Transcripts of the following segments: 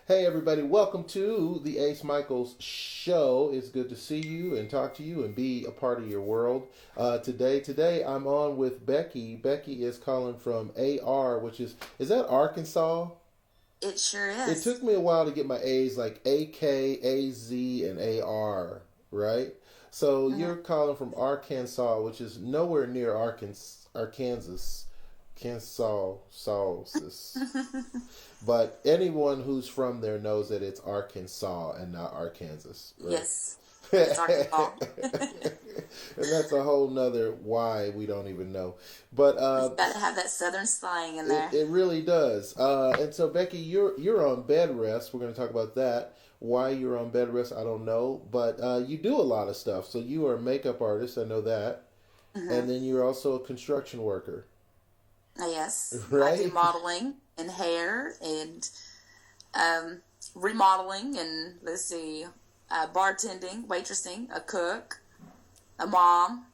Hey everybody, welcome to the Ace Micheals show. It's good to see you and talk to you and be a part of your world. Today I'm on with Bekki. Bekki is calling from AR, which is that Arkansas? It sure is. It took me a while to get my A's, like AK, AZ, and AR, right? So you're calling from Arkansas, which is nowhere near Arkansas. But anyone who's from there knows that it's Arkansas and not Arkansas. Right? Yes, it's Arkansas. And that's a whole nother why we don't even know. But it's got to have that southern slang in there. It really does. And so Bekki, you're on bed rest. We're going to talk about that. Why you're on bed rest, I don't know. But you do a lot of stuff. So you are a makeup artist. I know that. Mm-hmm. And then you're also a construction worker. Yes. Right? I do modeling and hair and remodeling and bartending, waitressing, a cook, a mom.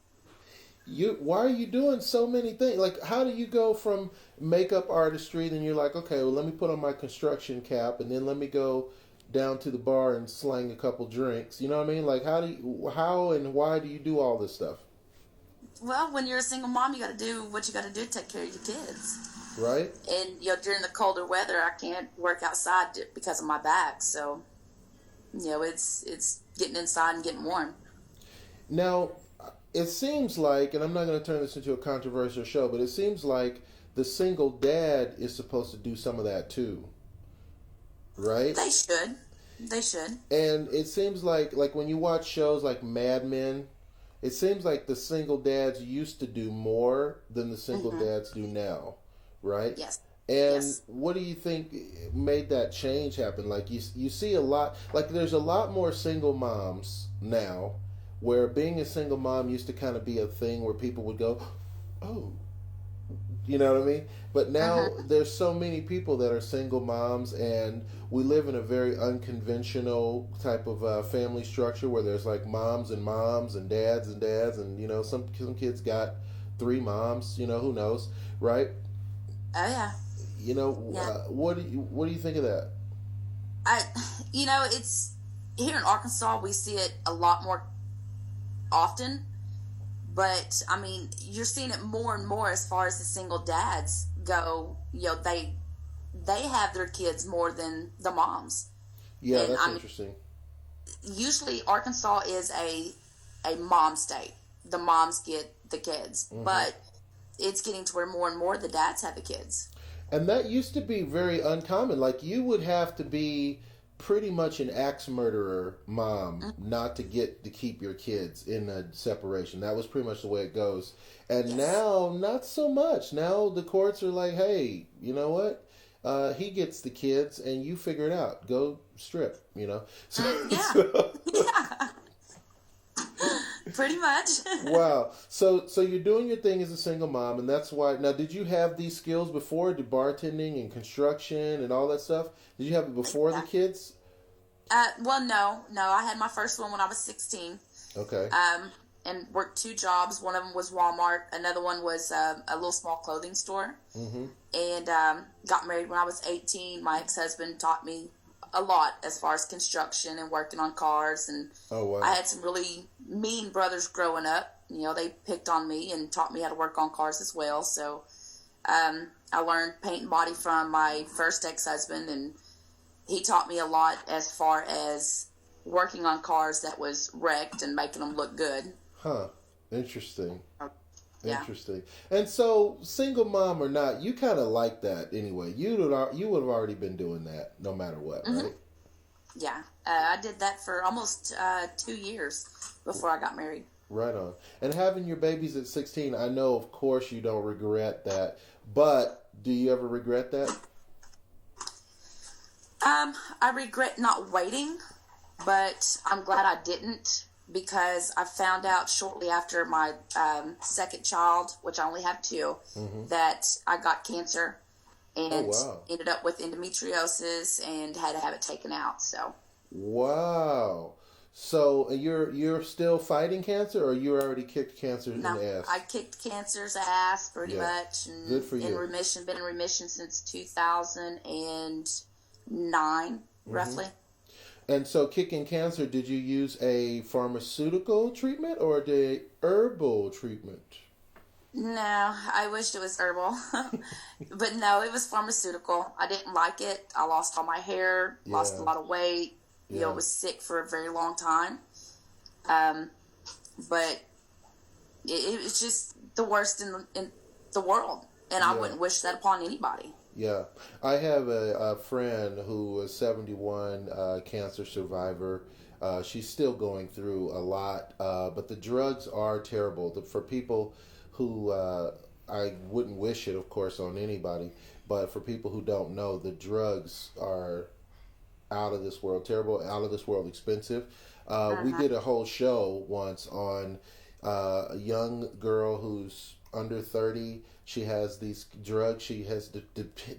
Why are you doing so many things? Like, how do you go from makeup artistry, then you're like, okay, well, let me put on my construction cap, and then let me go down to the bar and slang a couple drinks. You know what I mean? Like, how and why do you do all this stuff? Well, when you're a single mom, you got to do what you got to do to take care of your kids. Right. And, during the colder weather, I can't work outside because of my back. So, it's getting inside and getting warm. Now, it seems like, and I'm not going to turn this into a controversial show, but it seems like the single dad is supposed to do some of that too. Right? They should. And it seems like when you watch shows like Mad Men, it seems like the single dads used to do more than the single dads do now, right? Yes. And what do you think made that change happen? Like you see a lot, like there's a lot more single moms now, where being a single mom used to kind of be a thing where people would go, oh, you know what I mean? But now there's so many people that are single moms, and we live in a very unconventional type of family structure where there's like moms and dads, and some kids got 3 moms. Who knows, right? Oh yeah. What do you think of that? It's here in Arkansas, we see it a lot more often. But, I mean, you're seeing it more and more as far as the single dads go. They have their kids more than the moms. Yeah, and that's interesting. Usually, Arkansas is a mom state. The moms get the kids. Mm-hmm. But it's getting to where more and more the dads have the kids. And that used to be very uncommon. Like, you would have to be pretty much an axe murderer mom not to get to keep your kids in a separation. That was pretty much the way it goes. And now, not so much. Now the courts are like, hey, you know what? He gets the kids and you figure it out. Go strip, So, yeah. Pretty much. Wow. So you're doing your thing as a single mom, and that's why. Now, did you have these skills before, the bartending and construction and all that stuff? Did you have it before the kids? Well, no. I had my first one when I was 16. Okay. And worked 2 jobs. One of them was Walmart. Another one was a little small clothing store. Mm-hmm. And got married when I was 18. My ex-husband taught me a lot as far as construction and working on cars. And I had some really mean brothers growing up. They picked on me and taught me how to work on cars as well. So I learned paint and body from my first ex-husband, and he taught me a lot as far as working on cars that was wrecked and making them look good. Huh. Interesting. Yeah. Interesting. And so, single mom or not, you kind of like that anyway. You would have already been doing that no matter what, right? Yeah. I did that for almost 2 years before I got married. Right on. And having your babies at 16, I know, of course, you don't regret that. But Do you ever regret that? I regret not waiting, but I'm glad I didn't, because I found out shortly after my second child, which I only have two, that I got cancer and ended up with endometriosis and had to have it taken out. So. Wow. So you're still fighting cancer, or you already kicked cancer in the ass? I kicked cancer's ass pretty much. And good for you. Been in remission since 2009, roughly. And so, kicking cancer, did you use a pharmaceutical treatment or a herbal treatment? No, I wished it was herbal. But no, it was pharmaceutical. I didn't like it. I lost all my hair, lost a lot of weight. You know, was sick for a very long time. But it was just the worst in the world. And I wouldn't wish that upon anybody. Yeah. I have a friend who was 71, cancer survivor. She's still going through a lot. But the drugs are terrible. For people who, I wouldn't wish it, of course, on anybody. But for people who don't know, the drugs are out of this world, terrible, out of this world expensive. We did a whole show once on a young girl who's under 30. She has these drugs she has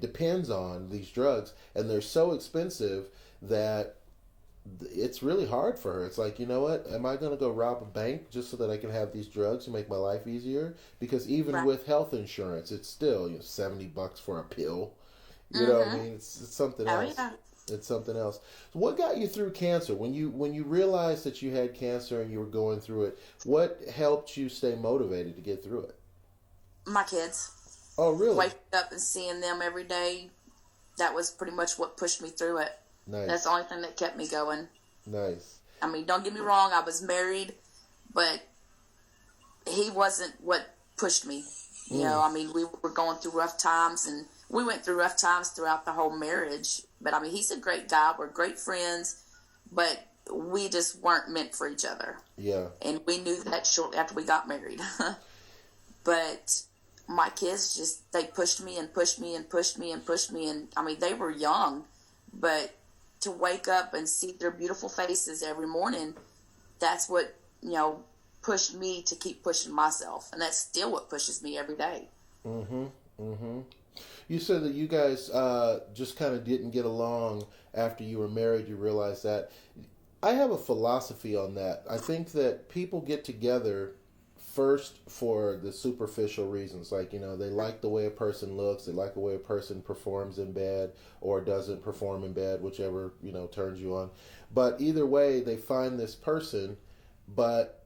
depends on these drugs, and they're so expensive that it's really hard for her. It's like, you know what, am I going to go rob a bank just so that I can have these drugs to make my life easier? Because even with health insurance, it's still $70 for a pill. You know what I mean? It's something else. Yeah. It's something else. So what got you through cancer? When you realized that you had cancer and you were going through it, what helped you stay motivated to get through it? My kids. Oh, really? Waking up and seeing them every day, that was pretty much what pushed me through it. Nice. That's the only thing that kept me going. Nice. I mean, don't get me wrong, I was married, but he wasn't what pushed me. You know, I mean, we were going through rough times, and we went through rough times throughout the whole marriage. But, I mean, he's a great guy. We're great friends, but we just weren't meant for each other. Yeah. And we knew that shortly after we got married. But my kids just, they pushed me and pushed me and pushed me and pushed me. And, I mean, they were young, but to wake up and see their beautiful faces every morning, that's what, you know, pushed me to keep pushing myself. And that's still what pushes me every day. You said that you guys just kind of didn't get along after you were married. You realized that. I have a philosophy on that. I think that people get together first for the superficial reasons. Like, you know, they like the way a person looks. They like the way a person performs in bed or doesn't perform in bed, whichever, you know, turns you on. But either way, they find this person, but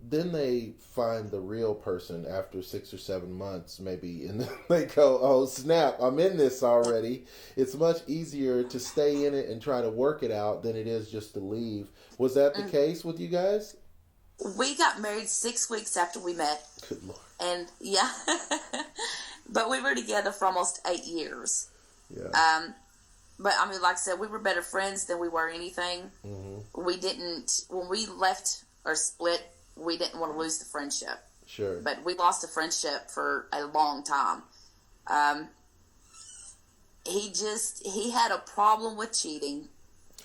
then they find the real person after 6 or 7 months, maybe, and they go, oh, snap, I'm in this already. It's much easier to stay in it and try to work it out than it is just to leave. Was that the case with you guys? We got married 6 weeks after we met. Good Lord. And, yeah. But we were together for almost 8 years. Yeah. But, I mean, like I said, we were better friends than we were anything. We didn't, when we left or split, we didn't want to lose the friendship. Sure. But we lost the friendship for a long time. He had a problem with cheating.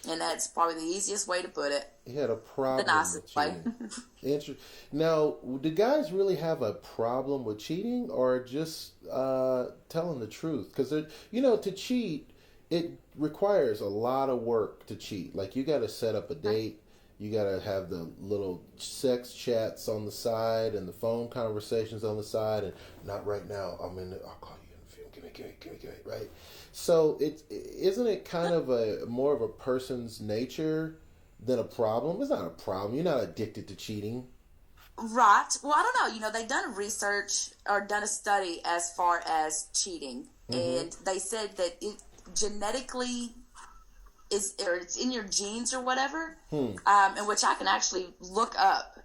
And that's probably the easiest way to put it. He had a problem the nicest with cheating. Now, do guys really have a problem with cheating, or just telling the truth? Because, you know, to cheat, it requires a lot of work to cheat. Like, you got to set up a date. You got to have the little sex chats on the side and the phone conversations on the side. And not right now. I'll call you in a few. Give me, right? So isn't it kind of more of a person's nature than a problem? It's not a problem. You're not addicted to cheating. Right. Well, I don't know. You know, they've done research or done a study as far as cheating. And they said that it genetically or it's in your genes or whatever, in which I can actually look up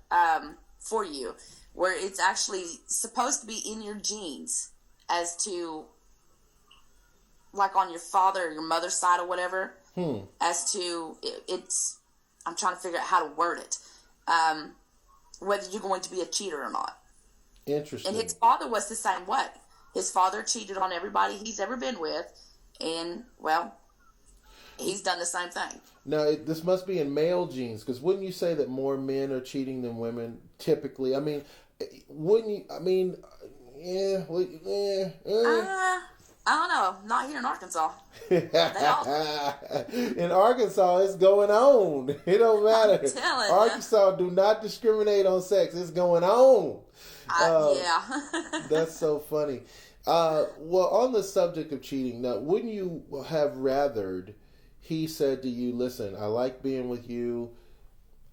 for you, where it's actually supposed to be in your genes as to, like on your father or your mother's side or whatever, as to, it's, I'm trying to figure out how to word it, whether you're going to be a cheater or not. Interesting. And his father was the same way. his father cheated on everybody he's ever been with, and, well, he's done the same thing. Now, this must be in male genes, because wouldn't you say that more men are cheating than women, typically? I mean, wouldn't you, I mean, yeah, I don't know. Not here in Arkansas. In Arkansas, it's going on. It don't matter. I'm telling Arkansas do not discriminate on sex. It's going on. Yeah. That's so funny. Well, on the subject of cheating, now, wouldn't you have rathered he said to you, listen, I like being with you.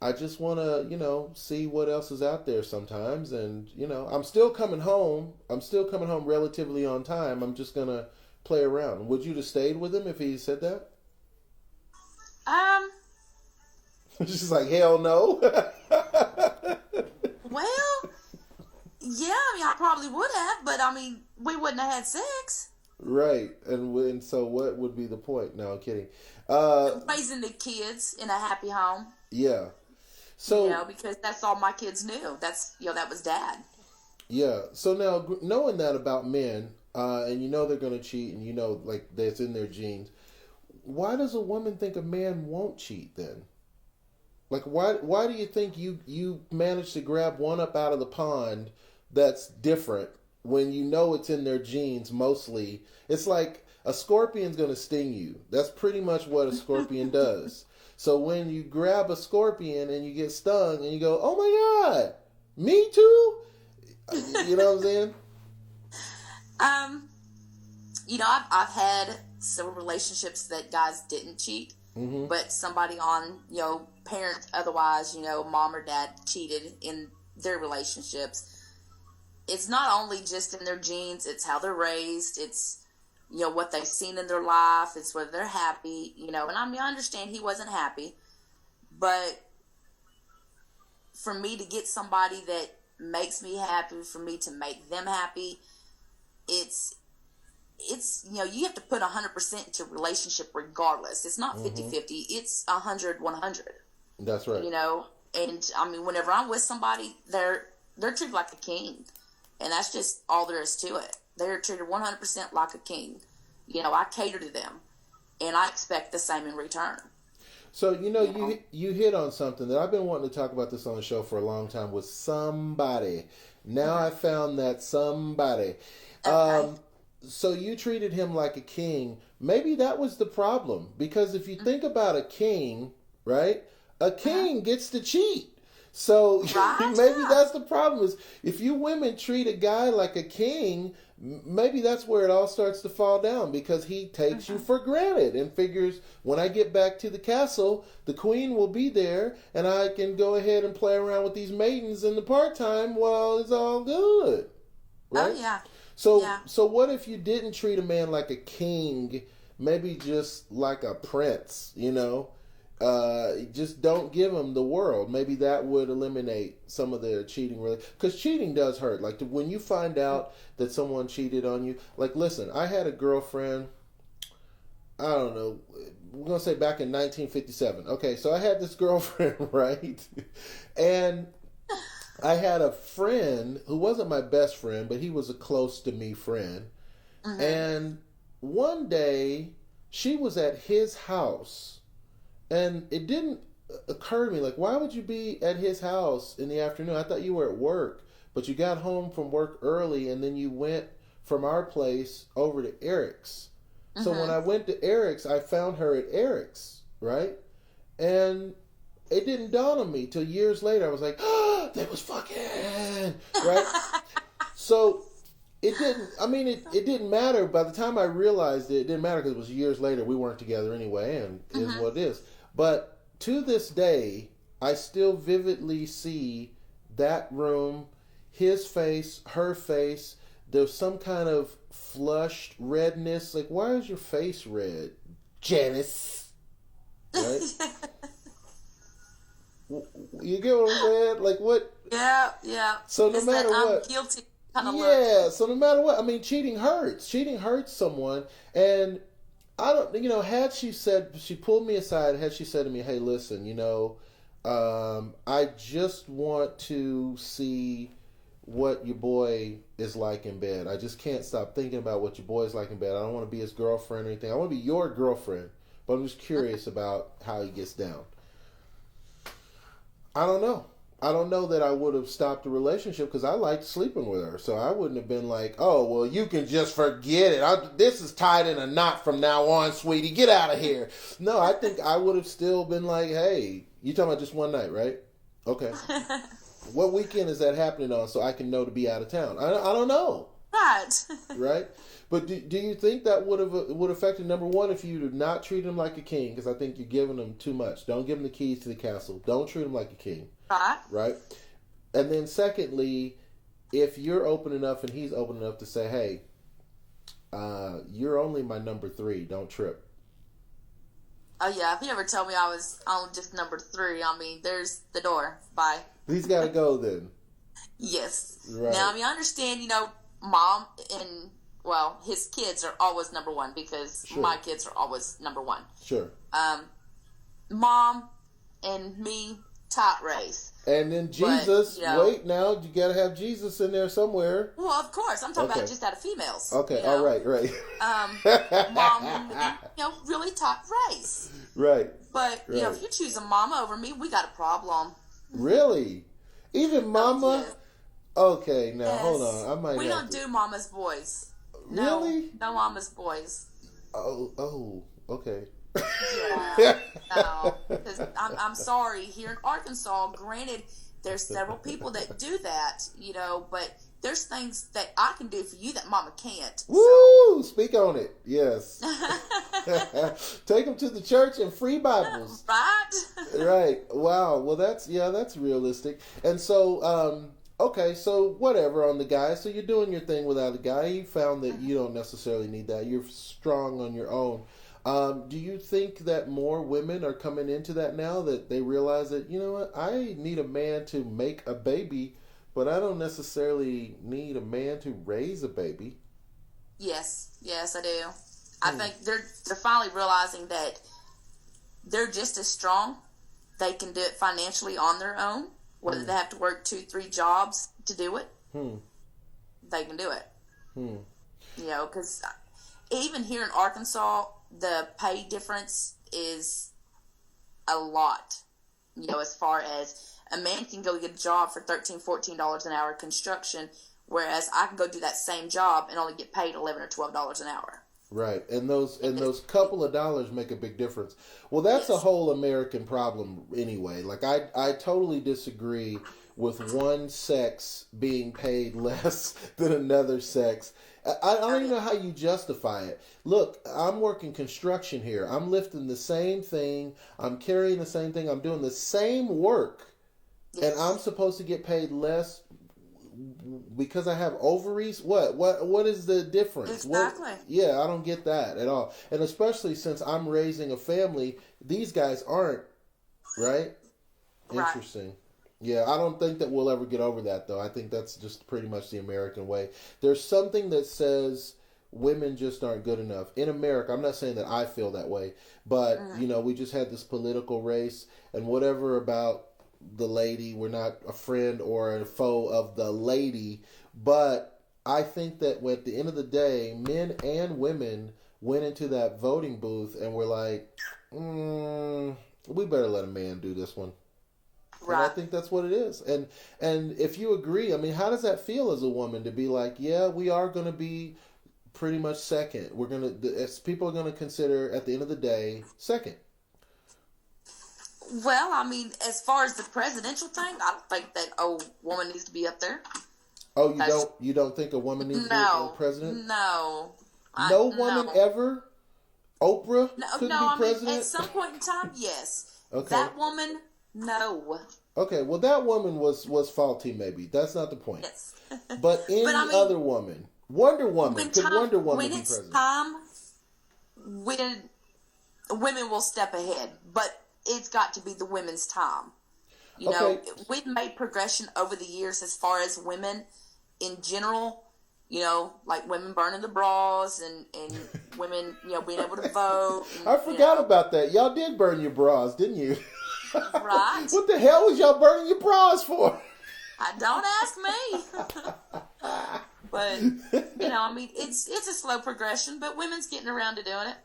I just want to, see what else is out there sometimes. And, I'm still coming home. I'm still coming home relatively on time. I'm just going to play around. Would you have stayed with him if he said that? She's like, hell no. Well, yeah, I probably would have, but we wouldn't have had sex. Right. And so what would be the point? No, I'm kidding. Raising the kids in a happy home. Yeah. So, because that's all my kids knew. That's, that was Dad. Yeah. So now, knowing that about men, and they're going to cheat, and like, that's in their genes, why does a woman think a man won't cheat then? Like, why do you think you managed to grab one up out of the pond that's different when it's in their genes mostly? It's like a scorpion's going to sting you. That's pretty much what a scorpion does. So when you grab a scorpion and you get stung and you go, oh my God, me too? You know what I'm saying? I've had several relationships that guys didn't cheat, but somebody on, parent otherwise, mom or dad cheated in their relationships. It's not only just in their genes, it's how they're raised, it's what they've seen in their life, it's whether they're happy, and I understand he wasn't happy, but for me to get somebody that makes me happy, for me to make them happy, it's you have to put 100% into a relationship regardless. It's not 50-50, it's 100-100. That's right. And whenever I'm with somebody, they're treated like a king, and that's just all there is to it. They're treated 100% like a king. I cater to them, and I expect the same in return. So, you hit on something that I've been wanting to talk about this on the show for a long time with somebody. Now I found that somebody. Okay. So you treated him like a king. Maybe that was the problem. Because if you think about a king, right? A king gets to cheat. So maybe that's the problem, is if you women treat a guy like a king, maybe that's where it all starts to fall down, because he takes you for granted and figures, when I get back to the castle, the queen will be there and I can go ahead and play around with these maidens in the part-time while it's all good. Right? Oh, yeah. So what if you didn't treat a man like a king, maybe just like a prince, just don't give him the world. Maybe that would eliminate some of the cheating, really. Because cheating does hurt. Like, when you find out that someone cheated on you. Like, listen, I had a girlfriend, I don't know, we're going to say back in 1957. Okay, so I had this girlfriend, right? And I had a friend who wasn't my best friend, but he was a close to me friend. And one day, she was at his house. And it didn't occur to me, like, why would you be at his house in the afternoon? I thought you were at work, but you got home from work early, and then you went from our place over to Eric's. So when I went to Eric's, I found her at Eric's, right? And it didn't dawn on me till years later. I was like, oh, they was fucking, right? So it didn't matter. By the time I realized it didn't matter, because it was years later. We weren't together anyway, and it is what it is. But to this day, I still vividly see that room, his face, her face. There's some kind of flushed redness. Like, why is your face red, Janice? Right? You get what I'm saying? Like, what? Yeah. So no matter what, I'm guilty kind of look. So no matter what, cheating hurts. Cheating hurts someone, and I don't, had she pulled me aside, had she said to me, hey, listen, I just want to see what your boy is like in bed. I just can't stop thinking about what your boy's like in bed. I don't want to be his girlfriend or anything. I want to be your girlfriend, but I'm just curious about how he gets down. I don't know. I don't know that I would have stopped the relationship because I liked sleeping with her. So I wouldn't have been like, oh, well, you can just forget it. This is tied in a knot from now on, sweetie. Get out of here. No, I think I would have still been like, hey, you talking about just one night, right? Okay. What weekend is that happening on so I can know to be out of town? I don't know. Right. Right? But do you think that would affect number one if you did not treat him like a king? Because I think you're giving him too much. Don't give him the keys to the castle. Don't treat him like a king. Right? And then secondly, if you're open enough and he's open enough to say, hey, you're only my number 3. Don't trip. Oh, yeah. If he ever told me I was on just number 3, I mean, there's the door. Bye. He's got to go then. Yes. Right. Now, I mean, I understand, mom and, well, his kids are always number 1 because my kids are always number 1. Sure. Mom and me, top race. And then Jesus, but, wait now, you got to have Jesus in there somewhere. Well, of course. I'm talking about just out of females. Okay, all right. Mom and me, really top race. Right. But, if you choose a mama over me, we got a problem. Really? Even mama? Yeah. Okay, now, hold on. We don't do mama's boys. Really? No mama's boys. Oh, okay. Yeah, no. I'm sorry. Here in Arkansas, granted, there's several people that do that, but there's things that I can do for you that mama can't. Woo! So. Speak on it. Yes. Take them to the church and free Bibles. Right? Right. Wow. Well, that's realistic. And so, okay, so whatever on the guy. So you're doing your thing without a guy. You found that you don't necessarily need that. You're strong on your own. Do you think that more women are coming into that now that they realize that, you know what, I need a man to make a baby, but I don't necessarily need a man to raise a baby? Yes, I do. I think they're finally realizing that they're just as strong. They can do it financially on their own, whether they have to work 2-3 jobs to do it. They can do it. Because even here in Arkansas, the pay difference is a lot. As far as a man can go get a job for $13, $14 an hour construction, whereas I can go do that same job and only get paid $11 or $12 an hour. Right, and those couple of dollars make a big difference. Well, that's a whole American problem anyway. Like I totally disagree with one sex being paid less than another sex. I don't even know how you justify it. Look, I'm working construction here. I'm lifting the same thing. I'm carrying the same thing. I'm doing the same work. Yes. And I'm supposed to get paid less because I have ovaries? What is the difference? Exactly. I don't get that at all. And especially since I'm raising a family, these guys aren't, right? Interesting. Yeah, I don't think that we'll ever get over that, though. I think that's just pretty much the American way. There's something that says women just aren't good enough. In America, I'm not saying that I feel that way, but, we just had this political race, and whatever about the lady, we're not a friend or a foe of the lady, but I think that at the end of the day, men and women went into that voting booth and were like, we better let a man do this one. Right. And I think that's what it is. And if you agree, I mean, how does that feel as a woman to be like, yeah, we are going to be pretty much second. We're going to, people are going to consider at the end of the day, second. Well, I mean, as far as the presidential thing, I don't think that a woman needs to be up there. Oh, you don't think a woman needs to be president? No. No woman ever? Oprah couldn't be president? Mean, at some point in time, yes. Okay. That woman, no. Okay, well, that woman was faulty, maybe. That's not the point. Yes. But any other woman, Wonder Woman, could Wonder Woman be president? When it's time, women will step ahead, but it's got to be the women's time. You know, we've made progression over the years as far as women in general, like women burning the bras and women, being able to vote. And, I forgot about that. Y'all did burn your bras, didn't you? Right. What the hell was y'all burning your bras for? Don't ask me. But, I mean, it's a slow progression, but women's getting around to doing it.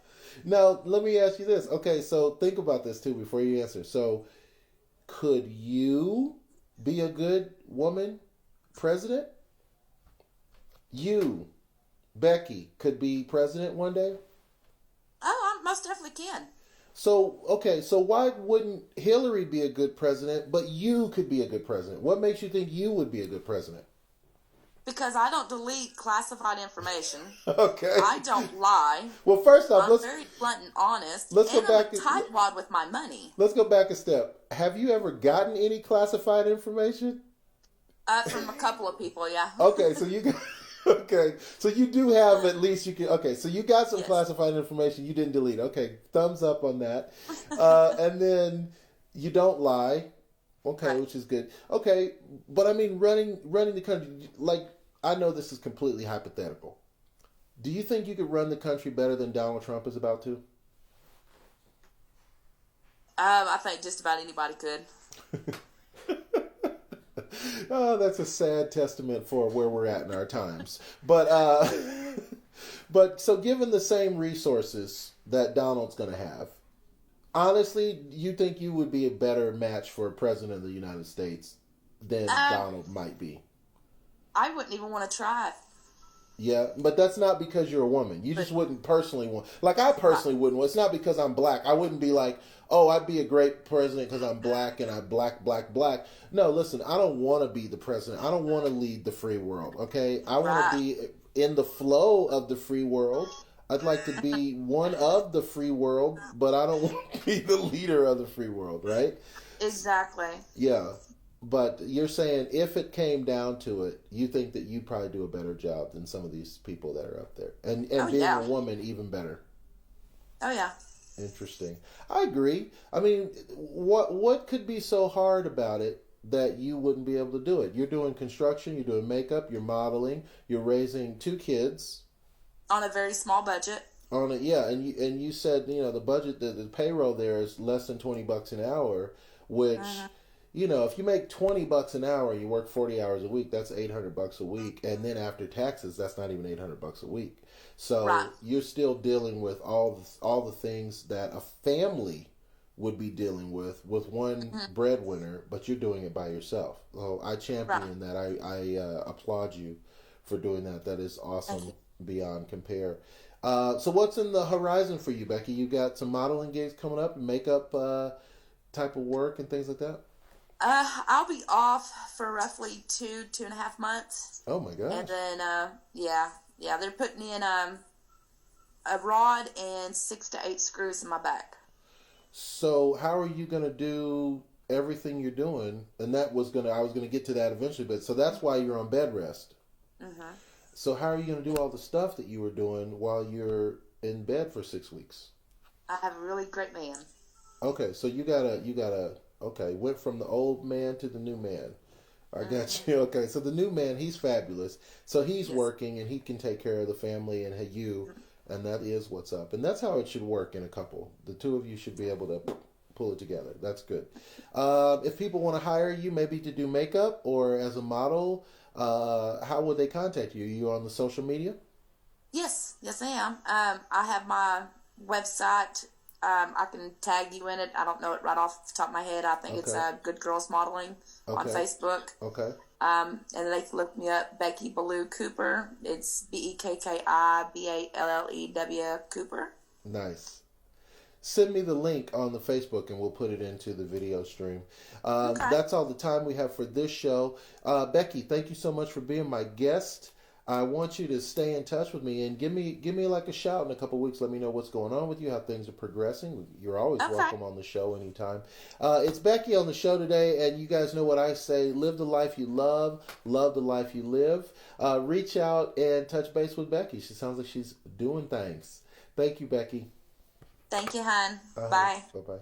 Now, let me ask you this. Okay, so think about this, too, before you answer. So, could you be a good woman president? You, Bekki, could be president one day? Oh, I most definitely can. So, okay, so why wouldn't Hillary be a good president, but you could be a good president? What makes you think you would be a good president? Because I don't delete classified information. Okay. I don't lie. Well, first off, I'm very blunt and honest. Let's go back. I'm a tightwad with my money. Let's go back a step. Have you ever gotten any classified information? From a couple of people, yeah. Okay, so you got... Okay, so you do have at least you can. Okay, so you got some Yes. classified information you didn't delete. Okay, thumbs up on that. And then you don't lie. Okay, Right. which is good. Okay, but I mean, running the country. Like, I know this is completely hypothetical. Do you think you could run the country better than Donald Trump is about to? I think just about anybody could. Oh, that's a sad testament for where we're at in our times. But but so given the same resources that Donald's going to have, honestly, you think you would be a better match for a president of the United States than Donald might be? I wouldn't even want to try it. Yeah, but that's not because you're a woman. You just wouldn't personally want... Like, I personally wouldn't. It's not because I'm black. I wouldn't be like, oh, I'd be a great president because I'm black and I'm black. No, listen, I don't want to be the president. I don't want to lead the free world, okay? I want to be in the flow of the free world. I'd like to be one of the free world, but I don't want to be the leader of the free world, right? Exactly. Yeah. But you're saying if it came down to it, you think that you'd probably do a better job than some of these people that are up there. And being a woman, even better. Oh, yeah. Interesting. I agree. I mean, what could be so hard about it that you wouldn't be able to do it? You're doing construction, you're doing makeup, you're modeling, you're raising 2 kids. On a very small budget. And you said, the budget, the payroll there is less than $20 an hour, which... if you make $20 an hour and you work 40 hours a week, that's $800 a week. And then after taxes, that's not even $800 a week. So you're still dealing with all the things that a family would be dealing with one breadwinner, but you're doing it by yourself. So I champion that. I applaud you for doing that. That is awesome beyond compare. So what's in the horizon for you, Bekki? You got some modeling gigs coming up, makeup type of work and things like that? I'll be off for roughly 2.5 months. Oh my gosh. And then, they're putting in a rod and 6 to 8 screws in my back. So how are you going to do everything you're doing? And I was going to get to that eventually, but so that's why you're on bed rest. Mm-hmm. So how are you going to do all the stuff that you were doing while you're in bed for 6 weeks? I have a really great man. Okay, so you gotta. Okay, went from the old man to the new man. I got you. Okay, so the new man, he's fabulous. So he's working and he can take care of the family and you, and that is what's up. And that's how it should work in a couple. The two of you should be able to pull it together. That's good. If people want to hire you, maybe to do makeup or as a model, how would they contact you? Are you on the social media? Yes, I am. I have my website. I can tag you in it. I don't know it right off the top of my head. I think it's Good Girls Modeling on Facebook. Okay. And they can look me up, Bekki Cooper. It's BekkiBallew Cooper. Nice. Send me the link on the Facebook and we'll put it into the video stream. That's all the time we have for this show. Bekki, thank you so much for being my guest. I want you to stay in touch with me and give me like a shout in a couple weeks. Let me know what's going on with you, how things are progressing. You're always welcome on the show anytime. It's Bekki on the show today, and you guys know what I say. Live the life you love the life you live. Reach out and touch base with Bekki. She sounds like she's doing things. Thank you, Bekki. Thank you, hon. Bye. Bye-bye.